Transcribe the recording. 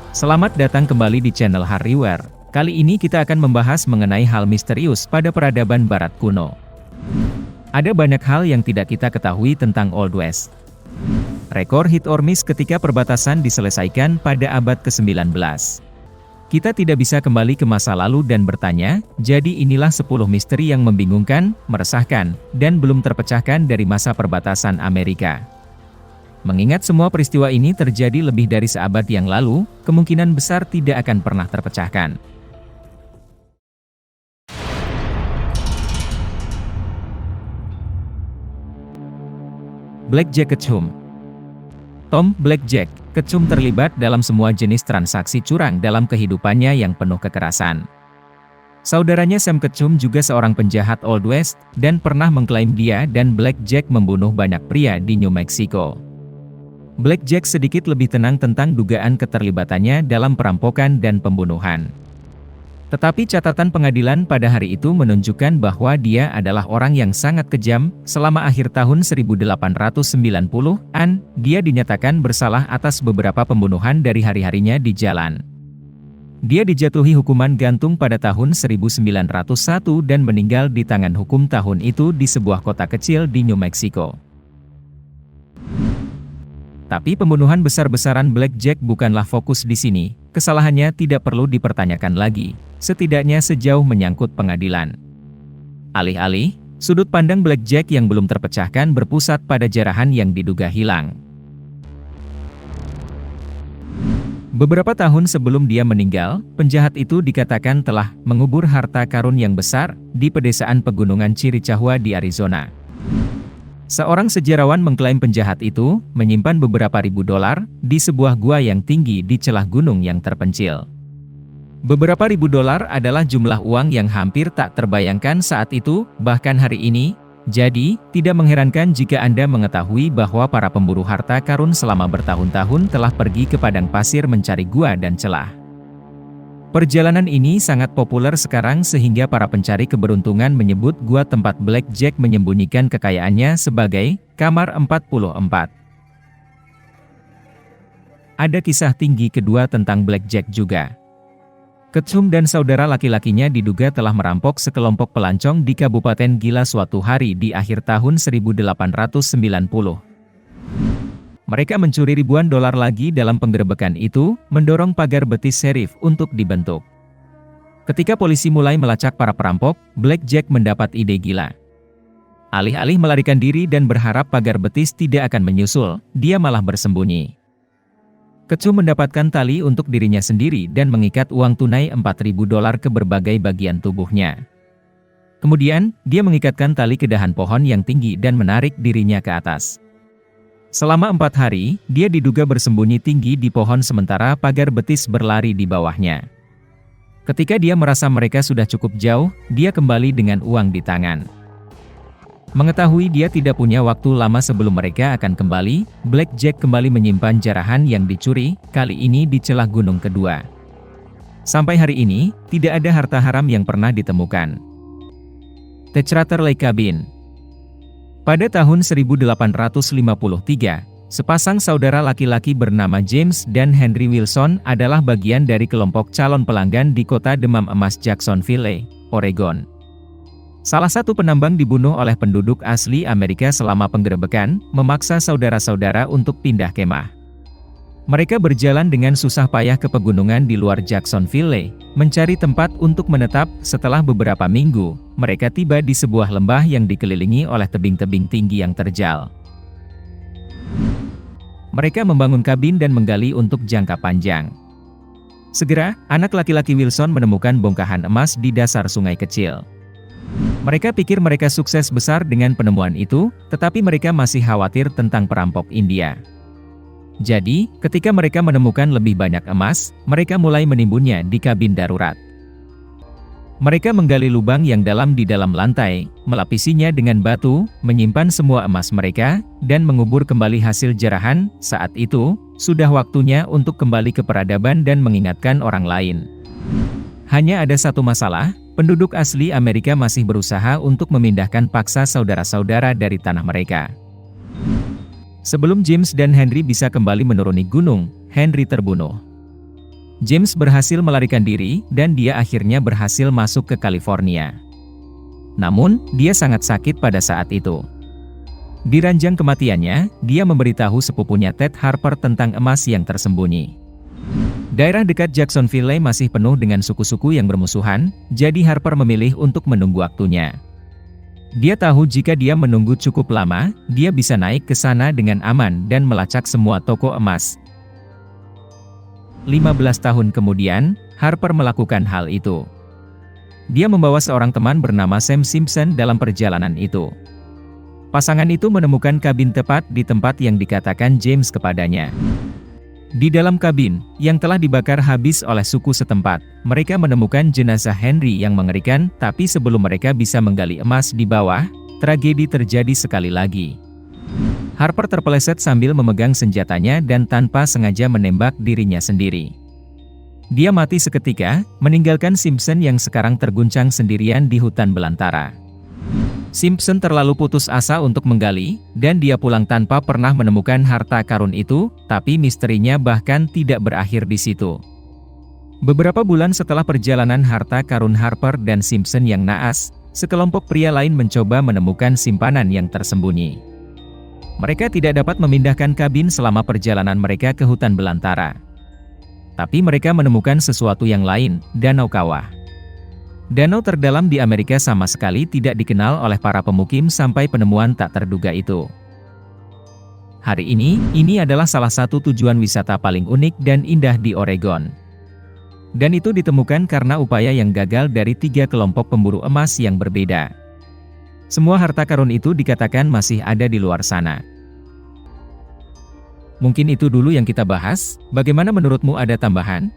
Selamat datang kembali di channel Hardware. Kali ini kita akan membahas mengenai hal misterius pada peradaban Barat kuno. Ada banyak hal yang tidak kita ketahui tentang Old West. Rekor hit or miss ketika perbatasan diselesaikan pada abad ke-19. Kita tidak bisa kembali ke masa lalu dan bertanya, jadi inilah 10 misteri yang membingungkan, meresahkan, dan belum terpecahkan dari masa perbatasan Amerika. Mengingat semua peristiwa ini terjadi lebih dari seabad yang lalu, kemungkinan besar tidak akan pernah terpecahkan. Blackjack Ketchum. Tom Blackjack Ketchum terlibat dalam semua jenis transaksi curang dalam kehidupannya yang penuh kekerasan. Saudaranya Sam Ketchum juga seorang penjahat Old West, dan pernah mengklaim dia dan Blackjack membunuh banyak pria di New Mexico. Blackjack sedikit lebih tenang tentang dugaan keterlibatannya dalam perampokan dan pembunuhan. Tetapi catatan pengadilan pada hari itu menunjukkan bahwa dia adalah orang yang sangat kejam. Selama akhir tahun 1890-an, dia dinyatakan bersalah atas beberapa pembunuhan dari hari-harinya di jalan. Dia dijatuhi hukuman gantung pada tahun 1901 dan meninggal di tangan hukum tahun itu di sebuah kota kecil di New Mexico. Tapi pembunuhan besar-besaran Blackjack bukanlah fokus di sini. Kesalahannya tidak perlu dipertanyakan lagi, setidaknya sejauh menyangkut pengadilan. Alih-alih, sudut pandang Blackjack yang belum terpecahkan berpusat pada jarahan yang diduga hilang. Beberapa tahun sebelum dia meninggal, penjahat itu dikatakan telah mengubur harta karun yang besar di pedesaan pegunungan Chiricahua di Arizona. Seorang sejarawan mengklaim penjahat itu menyimpan beberapa ribu dolar di sebuah gua yang tinggi di celah gunung yang terpencil. Beberapa ribu dolar adalah jumlah uang yang hampir tak terbayangkan saat itu, bahkan hari ini. Jadi, tidak mengherankan jika Anda mengetahui bahwa para pemburu harta karun selama bertahun-tahun telah pergi ke padang pasir mencari gua dan celah. Perjalanan ini sangat populer sekarang sehingga para pencari keberuntungan menyebut gua tempat Blackjack menyembunyikan kekayaannya sebagai Kamar 44. Ada kisah tinggi kedua tentang Blackjack juga. Ketchum dan saudara laki-lakinya diduga telah merampok sekelompok pelancong di Kabupaten Gila suatu hari di akhir tahun 1890. Mereka mencuri ribuan dolar lagi dalam penggerebekan itu, mendorong pagar betis serif untuk dibentuk. Ketika polisi mulai melacak para perampok, Blackjack mendapat ide gila. Alih-alih melarikan diri dan berharap pagar betis tidak akan menyusul, dia malah bersembunyi. Ketchum mendapatkan tali untuk dirinya sendiri dan mengikat uang tunai 4.000 dolar ke berbagai bagian tubuhnya. Kemudian, dia mengikatkan tali ke dahan pohon yang tinggi dan menarik dirinya ke atas. Selama 4 hari, dia diduga bersembunyi tinggi di pohon sementara pagar betis berlari di bawahnya. Ketika dia merasa mereka sudah cukup jauh, dia kembali dengan uang di tangan. Mengetahui dia tidak punya waktu lama sebelum mereka akan kembali, Blackjack kembali menyimpan jarahan yang dicuri, kali ini di celah gunung kedua. Sampai hari ini, tidak ada harta haram yang pernah ditemukan. Tetrater Lake Cabin. Pada tahun 1853, sepasang saudara laki-laki bernama James dan Henry Wilson adalah bagian dari kelompok calon pelanggan di kota demam emas Jacksonville, Oregon. Salah satu penambang dibunuh oleh penduduk asli Amerika selama penggerebekan, memaksa saudara-saudara untuk pindah kemah. Mereka berjalan dengan susah payah ke pegunungan di luar Jacksonville, mencari tempat untuk menetap. Setelah beberapa minggu, mereka tiba di sebuah lembah yang dikelilingi oleh tebing-tebing tinggi yang terjal. Mereka membangun kabin dan menggali untuk jangka panjang. Segera, anak laki-laki Wilson menemukan bongkahan emas di dasar sungai kecil. Mereka pikir mereka sukses besar dengan penemuan itu, tetapi mereka masih khawatir tentang perampok India. Jadi, ketika mereka menemukan lebih banyak emas, mereka mulai menimbunnya di kabin darurat. Mereka menggali lubang yang dalam di dalam lantai, melapisinya dengan batu, menyimpan semua emas mereka, dan mengubur kembali hasil jarahan. Saat itu, sudah waktunya untuk kembali ke peradaban dan mengingatkan orang lain. Hanya ada satu masalah, penduduk asli Amerika masih berusaha untuk memindahkan paksa saudara-saudara dari tanah mereka. Sebelum James dan Henry bisa kembali menuruni gunung, Henry terbunuh. James berhasil melarikan diri, dan dia akhirnya berhasil masuk ke California. Namun, dia sangat sakit pada saat itu. Di ranjang kematiannya, dia memberitahu sepupunya Ted Harper tentang emas yang tersembunyi. Daerah dekat Jacksonville masih penuh dengan suku-suku yang bermusuhan, jadi Harper memilih untuk menunggu waktunya. Dia tahu jika dia menunggu cukup lama, dia bisa naik ke sana dengan aman dan melacak semua toko emas. 15 tahun kemudian, Harper melakukan hal itu. Dia membawa seorang teman bernama Sam Simpson dalam perjalanan itu. Pasangan itu menemukan kabin tepat di tempat yang dikatakan James kepadanya. Di dalam kabin, yang telah dibakar habis oleh suku setempat, mereka menemukan jenazah Henry yang mengerikan, tapi sebelum mereka bisa menggali emas di bawah, tragedi terjadi sekali lagi. Harper terpeleset sambil memegang senjatanya dan tanpa sengaja menembak dirinya sendiri. Dia mati seketika, meninggalkan Simpson yang sekarang terguncang sendirian di hutan belantara. Simpson terlalu putus asa untuk menggali, dan dia pulang tanpa pernah menemukan harta karun itu, tapi misterinya bahkan tidak berakhir di situ. Beberapa bulan setelah perjalanan harta karun Harper dan Simpson yang naas, sekelompok pria lain mencoba menemukan simpanan yang tersembunyi. Mereka tidak dapat memindahkan kabin selama perjalanan mereka ke hutan belantara. Tapi mereka menemukan sesuatu yang lain, Danau Kawah. Danau terdalam di Amerika sama sekali tidak dikenal oleh para pemukim sampai penemuan tak terduga itu. Hari ini adalah salah satu tujuan wisata paling unik dan indah di Oregon. Dan itu ditemukan karena upaya yang gagal dari 3 kelompok pemburu emas yang berbeda. Semua harta karun itu dikatakan masih ada di luar sana. Mungkin itu dulu yang kita bahas, bagaimana menurutmu, ada tambahan?